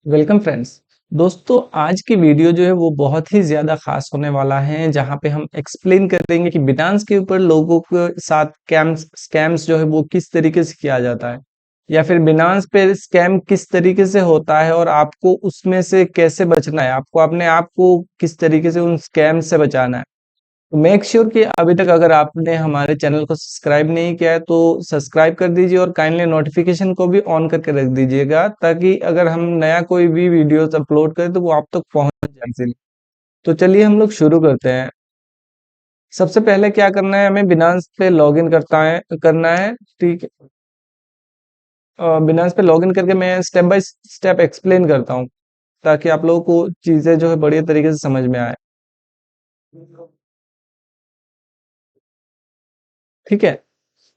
Welcome friends. दोस्तों, आज की वीडियो जो है वो बहुत ही ज़्यादा ख़ास होने वाला है, जहाँ पे हम एक्सप्लेन करेंगे कि बिनांस के ऊपर लोगों के साथ स्कैम्स जो है वो किस तरीके से किया जाता है, या फिर बिनांस पे स्कैम किस तरीके से होता है और आपको उसमें से कैसे बचना है, आपको अपने आप को किस तरीके से उन स्कैम से बचाना है। मेक श्योर कि अभी तक अगर आपने हमारे चैनल को सब्सक्राइब नहीं किया है तो सब्सक्राइब कर दीजिए और काइंडली नोटिफिकेशन को भी ऑन करके रख दीजिएगा, ताकि अगर हम नया कोई भी वीडियोस अपलोड करें तो वो आप तक पहुंच जाए इजीली। तो चलिए हम लोग शुरू करते हैं। सबसे पहले क्या करना है, हमें बिनांस पे लॉगिन करना है। ठीक है। बिनांस पे लॉगिन करके मैं स्टेप बाय स्टेप एक्सप्लेन करता हूँ, ताकि आप लोगों को चीजें जो है बढ़िया तरीके से समझ में आए। ठीक है।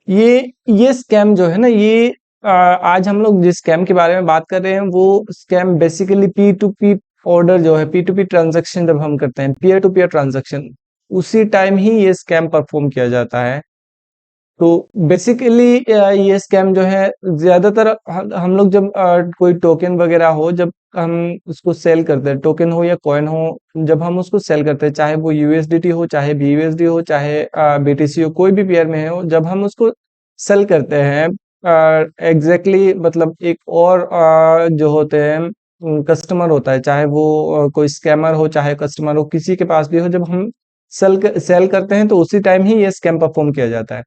ये ये स्कैम जो है ना, ये आज हम लोग जिस स्कैम के बारे में बात कर रहे हैं वो scam basically P to P order जो है, पी टू पी ट्रांजेक्शन जब हम करते हैं, पीयर टू पीयर ट्रांजेक्शन, उसी टाइम ही ये स्कैम परफॉर्म किया जाता है। तो बेसिकली ये स्कैम जो है ज्यादातर हम लोग जब कोई टोकन वगैरह हो, जब हम उसको सेल करते हैं, टोकन हो या कॉइन हो, जब हम उसको सेल करते हैं, चाहे वो यूएसडीटी हो, चाहे बीयूएसडी हो, चाहे बीटीसी हो, कोई भी पेयर में हो, जब हम उसको सेल करते हैं, एग्जैक्टली मतलब एक और जो होते हैं कस्टमर होता है, चाहे वो कोई स्कैमर हो चाहे कस्टमर हो, किसी के पास भी हो, जब हम सेल करते हैं तो उसी टाइम ही ये स्कैम परफॉर्म किया जाता है।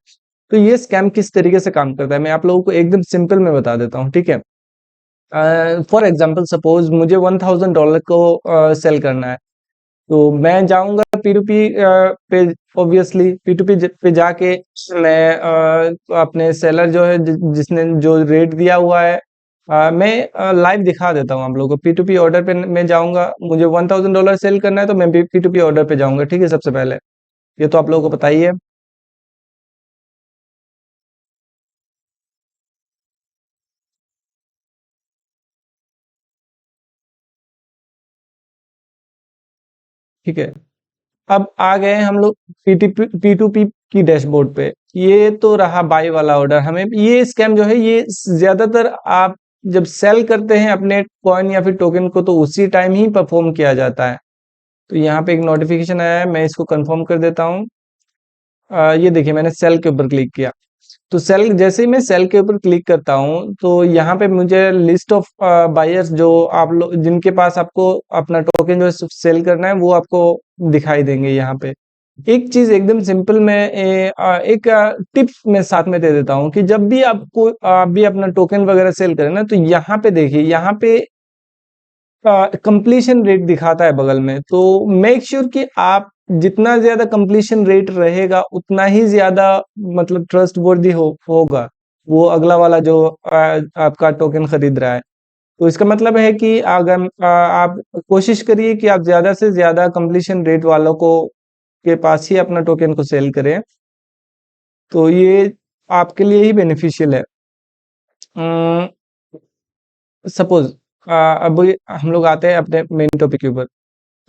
तो ये स्कैम किस तरीके से काम करता है मैं आप लोगों को एकदम सिंपल में बता देता हूँ, ठीक है। फॉर एग्जाम्पल सपोज मुझे $1000 को सेल करना है, तो मैं जाऊंगा पी टू पी पे, ऑब्वियसली पी टू पी पे जाके मैं अपने सेलर जो है जिसने जो रेट दिया हुआ है, मैं लाइव दिखा देता हूँ आप लोगों को। पी टू पी ऑर्डर पे मैं जाऊंगा, मुझे $1000 सेल करना है तो मैं पी टू पी ऑर्डर पे जाऊंगा, ठीक है। सबसे पहले ये तो आप लोगों को पता ही है। ठीक है। अब आ गए हम लोग पी टू पी की डैशबोर्ड पे। ये तो रहा बाई वाला ऑर्डर। हमें ये स्कैम जो है ये ज्यादातर आप जब सेल करते हैं अपने कॉइन या फिर टोकन को, तो उसी टाइम ही परफॉर्म किया जाता है। तो यहाँ पे एक नोटिफिकेशन आया है, मैं इसको कंफर्म कर देता हूँ। ये देखिए मैंने सेल के ऊपर क्लिक किया। तो सेल, जैसे ही मैं सेल के ऊपर क्लिक करता हूँ तो यहाँ पे मुझे लिस्ट ऑफ बायर्स जो आप लोग जिनके पास आपको अपना टोकन जो है सेल करना है वो आपको दिखाई देंगे यहाँ पे। एक चीज एकदम सिंपल मैं एक टिप्स में साथ में दे देता हूँ कि जब भी आप भी अपना टोकन वगैरह सेल करें ना, तो यहाँ पे देखिए, यहाँ पे कंप्लीशन रेट दिखाता है बगल में। तो मेक श्योर कि आप जितना ज्यादा कंप्लीशन रेट रहेगा उतना ही ज्यादा मतलब ट्रस्ट वर्दी होगा वो अगला वाला जो आपका टोकन खरीद रहा है। तो इसका मतलब है कि अगर आप कोशिश करिए कि आप ज्यादा से ज्यादा कंप्लीशन रेट वालों को के पास ही अपना टोकन को सेल करें, तो ये आपके लिए ही बेनिफिशियल है। सपोज अब हम लोग आते हैं अपने मेन टॉपिक के ऊपर।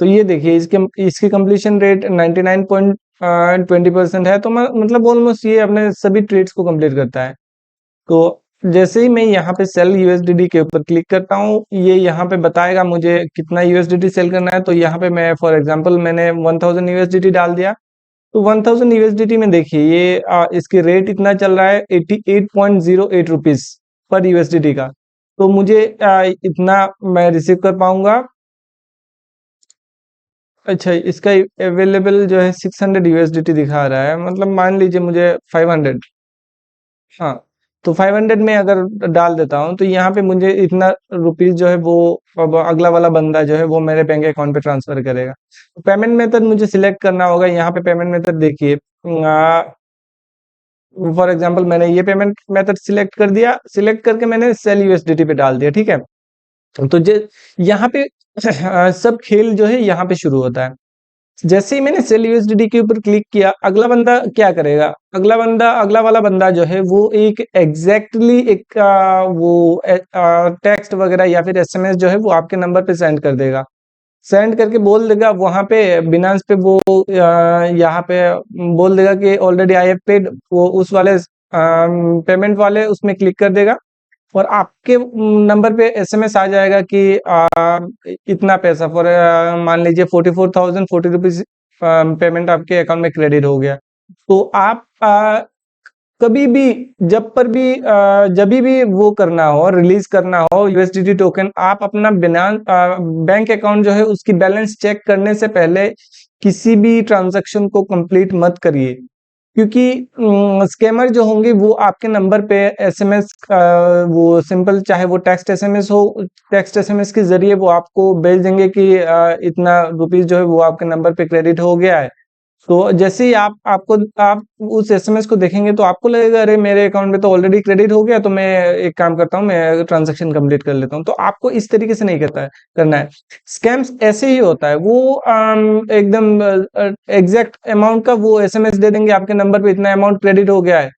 तो ये देखिए इसके इसकी कंप्लीशन रेट 99.20% है, तो मतलब ऑलमोस्ट ये अपने सभी ट्रेड्स को कंप्लीट करता है। तो जैसे ही मैं यहाँ पे सेल यूएसडीडी के ऊपर क्लिक करता हूँ, ये यहाँ पे बताएगा मुझे कितना यूएसडीडी सेल करना है। तो यहाँ पे मैं फॉर एग्जांपल मैंने 1000 यूएसडीटी डाल दिया। तो 1000 यूएसडीटी में देखिए ये इसकी रेट इतना चल रहा है 88.08 रुपीज पर यूएसडीटी का। तो मुझे इतना मैं रिसीव कर पाऊंगा। अच्छा, इसका अवेलेबल जो है 600 यूएसडीटी दिखा रहा है, मतलब मान लीजिए मुझे 500। हाँ, तो 500 में अगर डाल देता हूँ तो यहाँ पे मुझे इतना रुपीज जो है वो अब अगला वाला बंदा जो है वो मेरे बैंक अकाउंट पे ट्रांसफर करेगा। तो पेमेंट मेथड मुझे सिलेक्ट करना होगा। यहाँ पे पेमेंट मेथड देखिए, फॉर एग्जांपल मैंने ये पेमेंट मेथड सिलेक्ट कर दिया, सिलेक्ट करके मैंने सेल यूएसडीटी पे डाल दिया, ठीक है। तो यहाँ पे सब खेल जो है यहाँ पे शुरू होता है। जैसे ही मैंने सेल यूएसडीटी के ऊपर क्लिक किया, अगला बंदा क्या करेगा, अगला वाला बंदा जो है वो एक एग्जैक्टली एक वो टेक्स्ट वगैरह या फिर एसएमएस जो है वो आपके नंबर पे सेंड कर देगा। सेंड करके बोल देगा वहां पे बिनांस पे, वो यहाँ पे बोल देगा कि ऑलरेडी आई हैव पेड, वो उस वाले पेमेंट वाले उसमें क्लिक कर देगा। और आपके नंबर पे एसएमएस आ जाएगा कि इतना पैसा फॉर मान लीजिए 44,040 रुपीज पेमेंट आपके अकाउंट में क्रेडिट हो गया। तो आप कभी भी जब भी वो करना हो, रिलीज करना हो यूएसडीटी टोकन, आप अपना बिना बैंक अकाउंट जो है उसकी बैलेंस चेक करने से पहले किसी भी ट्रांजैक्शन को कंप्लीट मत करिए, क्योंकि स्कैमर जो होंगे वो आपके नंबर पे एसएमएस वो सिंपल, चाहे वो टेक्स्ट एसएमएस हो, टेक्स्ट एसएमएस के जरिए वो आपको भेज देंगे कि इतना रुपीस जो है वो आपके नंबर पे क्रेडिट हो गया है। तो जैसे ही आप उस एसएमएस को देखेंगे तो आपको लगेगा अरे मेरे अकाउंट में तो ऑलरेडी क्रेडिट हो गया, तो मैं एक काम करता हूँ, मैं ट्रांजैक्शन कंप्लीट कर लेता हूँ। तो आपको इस तरीके से नहीं करना है। स्कैम्स ऐसे ही होता है, वो एकदम एग्जैक्ट अमाउंट का वो एसएमएस दे देंगे आपके नंबर पे, इतना अमाउंट क्रेडिट हो गया है।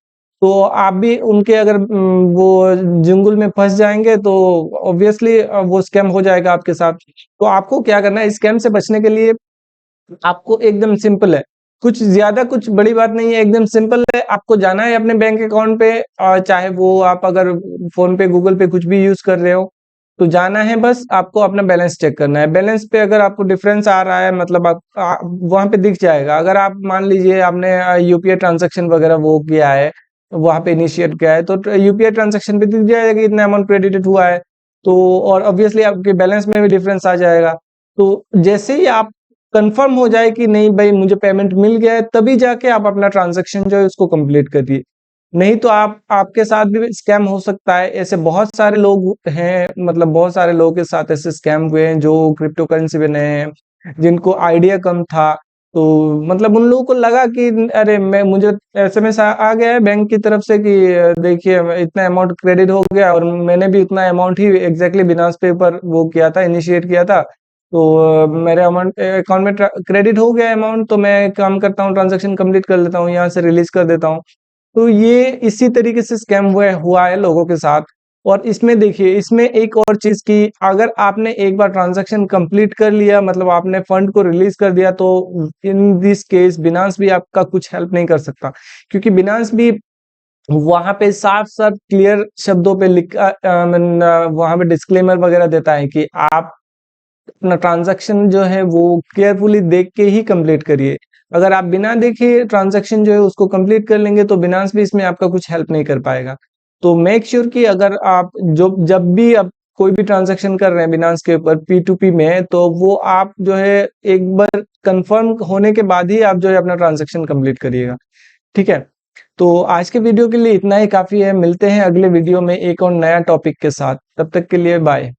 तो आप भी उनके अगर वो जुंगल में फंस जाएंगे तो ऑब्वियसली वो स्कैम हो जाएगा आपके साथ। तो आपको क्या करना है, स्कैम से बचने के लिए आपको एकदम सिंपल है, कुछ ज्यादा कुछ बड़ी बात नहीं है, एकदम सिंपल है। आपको जाना है अपने बैंक अकाउंट पे, चाहे वो आप अगर फोन पे गूगल पे कुछ भी यूज कर रहे हो, तो जाना है, बस आपको अपना बैलेंस चेक करना है। बैलेंस पे अगर आपको डिफरेंस आ रहा है, मतलब वहां पे दिख जाएगा। अगर आप मान लीजिए आपने यूपीआई ट्रांजेक्शन वगैरह वो किया है, वहां पे इनिशिएट किया है, तो यूपीआई ट्रांजेक्शन पे दिख जाएगा कि इतना अमाउंट क्रेडिटेड हुआ है। तो और ऑब्वियसली आपके बैलेंस में भी डिफरेंस आ जाएगा। तो जैसे ही आप कंफर्म हो जाए कि नहीं भाई मुझे पेमेंट मिल गया है, तभी जाके आप अपना ट्रांजैक्शन जो है उसको कंप्लीट करिए। नहीं तो आप आपके साथ भी स्कैम हो सकता है। ऐसे बहुत सारे लोग हैं, मतलब बहुत सारे लोगों के साथ ऐसे स्कैम हुए हैं जो क्रिप्टो करेंसी पे नए हैं, जिनको आइडिया कम था। तो मतलब उन लोगों को लगा कि अरे मैं मुझे एसएमएस आ गया है बैंक की तरफ से कि देखिए इतना अमाउंट क्रेडिट हो गया, और मैंने भी उतना अमाउंट ही एग्जैक्टली बिनास पे पर वो किया था, इनिशिएट किया था। तो मेरे अमाउंट अकाउंट में क्रेडिट हो गया अमाउंट, तो मैं काम करता हूँ, ट्रांजैक्शन कंप्लीट कर लेता हूँ, यहाँ से रिलीज कर देता हूँ। तो ये इसी तरीके से स्कैम हुआ है लोगों के साथ। और इसमें देखिए, इसमें एक और चीज की, अगर आपने एक बार ट्रांजैक्शन कंप्लीट कर लिया, मतलब आपने फंड को रिलीज कर दिया, तो इन दिस केस बिनांस भी आपका कुछ हेल्प नहीं कर सकता, क्योंकि बिनांस भी वहां पे साफ साफ क्लियर शब्दों पे लिखा, वहां पे डिस्क्लेमर वगैरह देता है कि आप अपना ट्रांजैक्शन जो है वो केयरफुली देख के ही कंप्लीट करिए। अगर आप बिना देखे ट्रांजैक्शन जो है उसको कंप्लीट कर लेंगे, तो बिनांस भी इसमें आपका कुछ हेल्प नहीं कर पाएगा। तो मेक श्योर कि अगर आप जब भी आप कोई भी ट्रांजैक्शन कर रहे हैं बिनांस के ऊपर P2P में, तो वो आप जो है एक बार कंफर्म होने के बाद ही आप जो है अपना ट्रांजैक्शन कंप्लीट करिएगा। ठीक है। तो आज के वीडियो के लिए इतना ही काफी है। मिलते हैं अगले वीडियो में एक और नया टॉपिक के साथ। तब तक के लिए बाय।